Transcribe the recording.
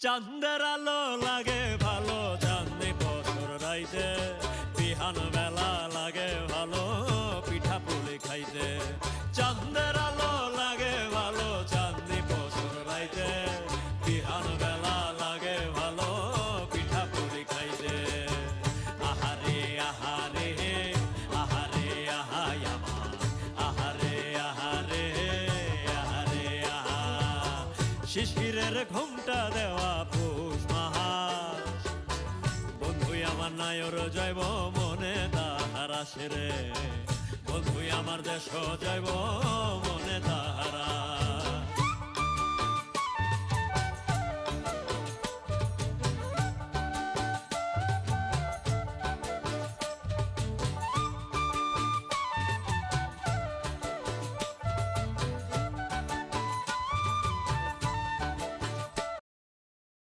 চাঁদের আলো লাগে ভালো চাঁদনি বছর রাইতে, বিহান বেলা লাগে ভালো পিঠা পুলি খাইতে। চাঁদের আলো লাগে ভালো চাঁদনি বছর রাইতে, বিহান বেলা লাগে ভালো পিঠা পুলি খাইতে। আহারে আহারে আহারে আহাই আমার, আহারে আহারে আহারে আহা। শিশিরের ঘুমটা দেওয়া পৌষ মাস, বন্ধু আমার নায়র যাইব মনে তাহার আসে রে, বন্ধু আমার দেশ যাইব মনে তাহার